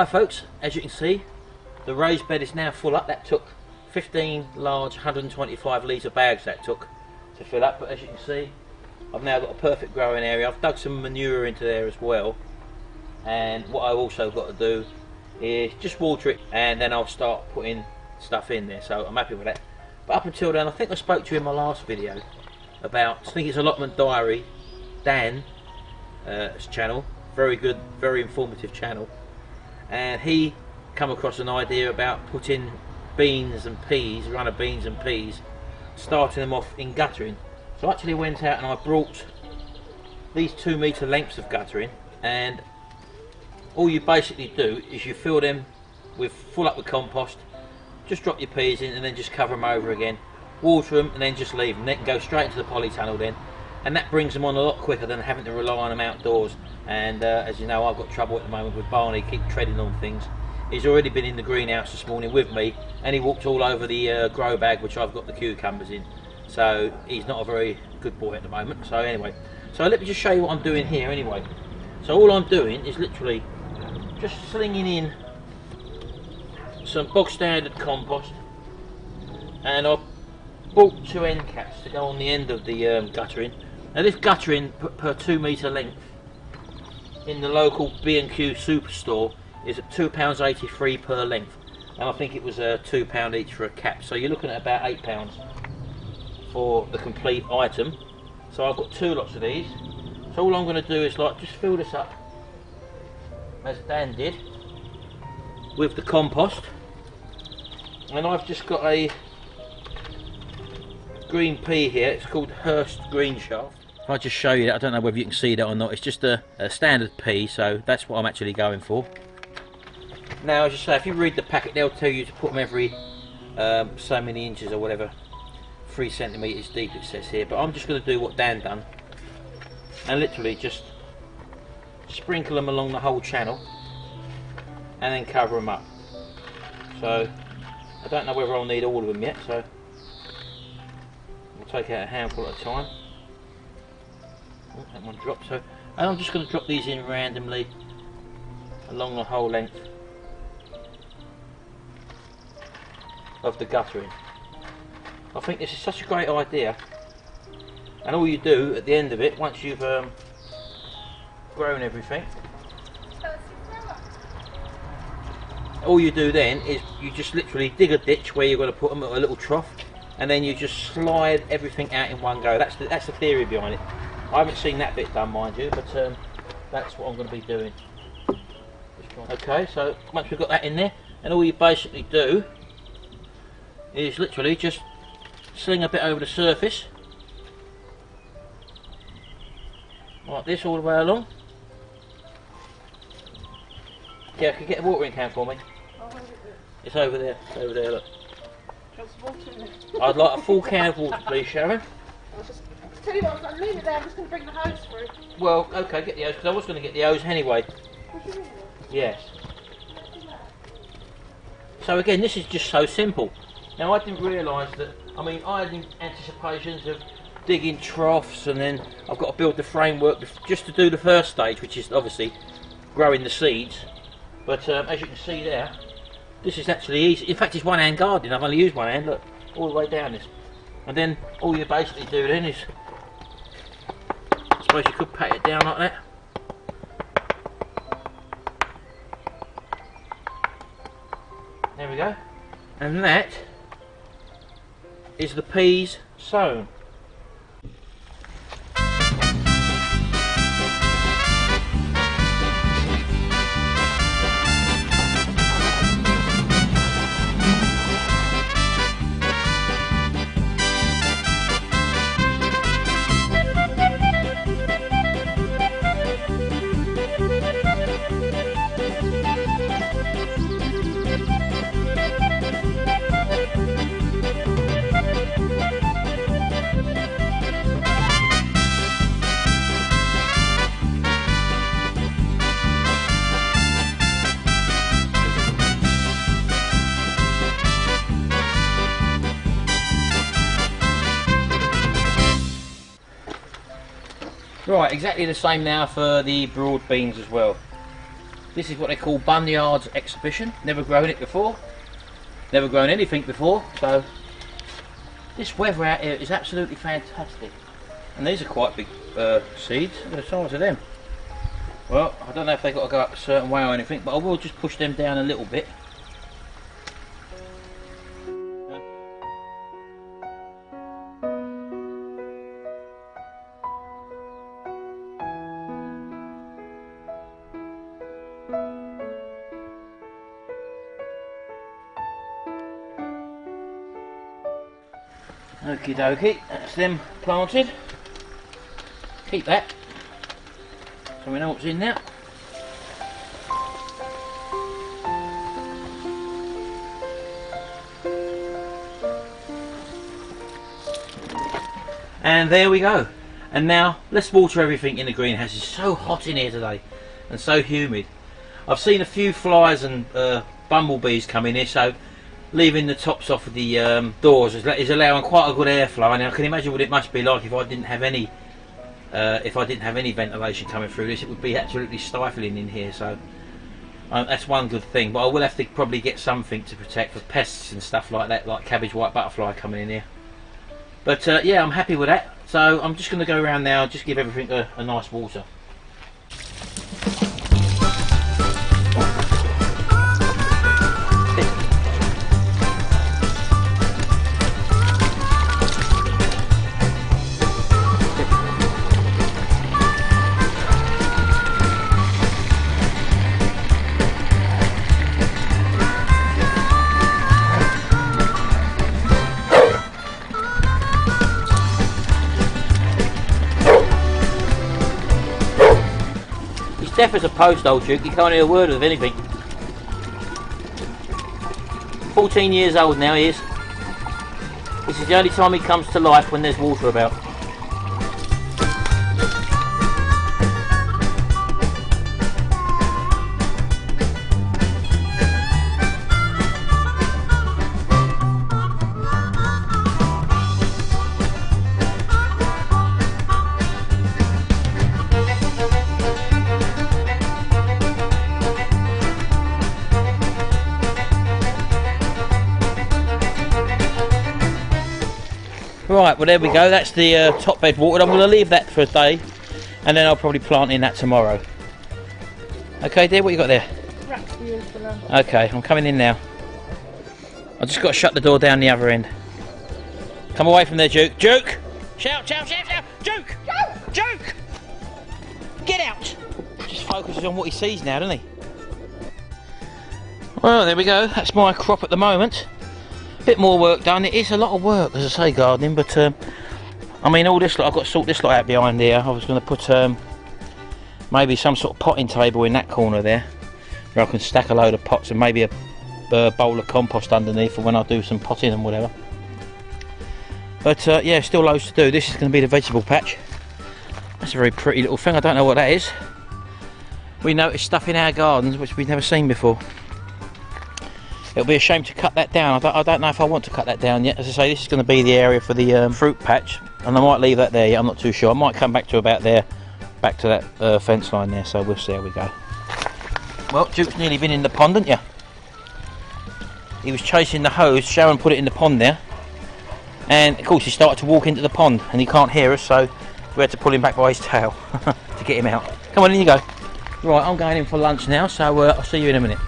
Hi folks, as you can see the raised bed is now full up. That took 15 large 125 litre bags that took to fill up, but as you can see I've now got a perfect growing area. I've dug some manure into there as well, and what I've also got to do is just water it and then I'll start putting stuff in there, so I'm happy with that. But up until then, I think I spoke to you in my last video about, I think it's Allotment Diary, Dan's channel, very good, very informative channel, and he come across an idea about putting beans and peas, a run of beans and peas, starting them off in guttering. So I actually went out and I brought these 2 metre lengths of guttering, and all you basically do is you fill them with, full up with compost, just drop your peas in and then just cover them over again, water them and then just leave them. They can go straight into the polytunnel then, and that brings them on a lot quicker than having to rely on them outdoors. And as you know, I've got trouble at the moment with Barney, keep treading on things. He's already been in the greenhouse this morning with me and he walked all over the grow bag which I've got the cucumbers in, so he's not a very good boy at the moment. So anyway, so let me just show you what I'm doing here anyway. So all I'm doing is literally just slinging in some bog standard compost, and I've bought 2 end caps to go on the end of the guttering. Now this guttering per 2 metre length in the local B&Q superstore is at £2.83 per length, and I think it was £2 each for a cap, so you're looking at about £8 for the complete item. So I've got 2 lots of these, so all I'm going to do is like just fill this up as Dan did with the compost, and I've just got a green pea here. It's called Hurst Green Shaft. If I just show you that, I don't know whether you can see that or not, it's just a standard pea, so that's what I'm actually going for. Now as you say, if you read the packet they'll tell you to put them every so many inches or whatever, 3 centimetres deep it says here, but I'm just going to do what Dan done and literally just sprinkle them along the whole channel and then cover them up. So I don't know whether I'll need all of them yet, so we'll take out a handful at a time. Oh, that one dropped. So, and I'm just going to drop these in randomly along the whole length of the guttering. I think this is such a great idea, and all you do at the end of it, once you've grown everything, all you do then is you just literally dig a ditch where you're going to put them at a little trough, and then you just slide everything out in one go. That's the theory behind it. I haven't seen that bit done, mind you, but that's what I'm going to be doing. Okay, so once we've got that in there, and all you basically do is literally just sling a bit over the surface like this all the way along. Yeah, can you get a watering can for me? It's over there. It's over there, look. I'd like a full can of water, please, Sharon. Tell you what, I'm leaving it there, I'm just going to bring the hose through. Well, okay, get the hose, because I was going to get the hose anyway. Yes. So again, this is just so simple. Now I didn't realise that, I mean, I had anticipations of digging troughs, and then I've got to build the framework just to do the first stage, which is obviously growing the seeds. But as you can see there, this is actually easy. In fact, it's one hand gardening. I've only used one hand, look, all the way down this. And then all you basically do then is, I suppose you could pat it down like that. There we go. And that is the peas sown. Right, exactly the same now for the broad beans as well. This is what they call Bunyard's Exhibition. Never grown it before. Never grown anything before. So this weather out here is absolutely fantastic. And these are quite big seeds. Look at the size of them. Well, I don't know if they've got to go up a certain way or anything, but I will just push them down a little bit. Okie dokie, that's them planted. Keep that, so we know what's in there. And there we go. And now let's water everything in the greenhouse. It's so hot in here today and so humid. I've seen a few flies and bumblebees come in here, so leaving the tops off of the doors is allowing quite a good airflow. And I can imagine what it must be like if I didn't have any ventilation coming through this. It would be absolutely stifling in here. So that's one good thing. But I will have to probably get something to protect for pests and stuff like that, like cabbage white butterfly coming in here. But yeah, I'm happy with that. So I'm just going to go around now and just give everything a nice water. Deaf as a post, old Duke. You can't hear a word of anything. 14 years old now he is. This is the only time he comes to life, when there's water about. Right, well there we go, that's the top bed watered. I'm going to leave that for a day and then I'll probably plant in that tomorrow. Okay dear, what you got there? Okay, I'm coming in now. I've just got to shut the door down the other end. Come away from there, Duke. Duke! Shout, shout, shout, shout! Duke! Duke! Get out! Just focuses on what he sees now, doesn't he? Well, there we go, that's my crop at the moment. Bit more work done. It is a lot of work, as I say, gardening, but I mean, all this lot, I've got to sort this lot out behind here. I was going to put maybe some sort of potting table in that corner there, where I can stack a load of pots and maybe a bowl of compost underneath for when I do some potting and whatever. But yeah, still loads to do. This is going to be the vegetable patch. That's a very pretty little thing. I don't know what that is. We notice stuff in our gardens which we've never seen before. It'll be a shame to cut that down. I don't know if I want to cut that down yet. As I say, this is going to be the area for the fruit patch, and I might leave that there. I'm not too sure. I might come back to about there, back to that fence line there. So we'll see how we go. Well, Duke's nearly been in the pond, hasn't you? He was chasing the hose. Sharon put it in the pond there, and of course he started to walk into the pond, and he can't hear us, so we had to pull him back by his tail to get him out. Come on, in you go. Right, I'm going in for lunch now, so I'll see you in a minute.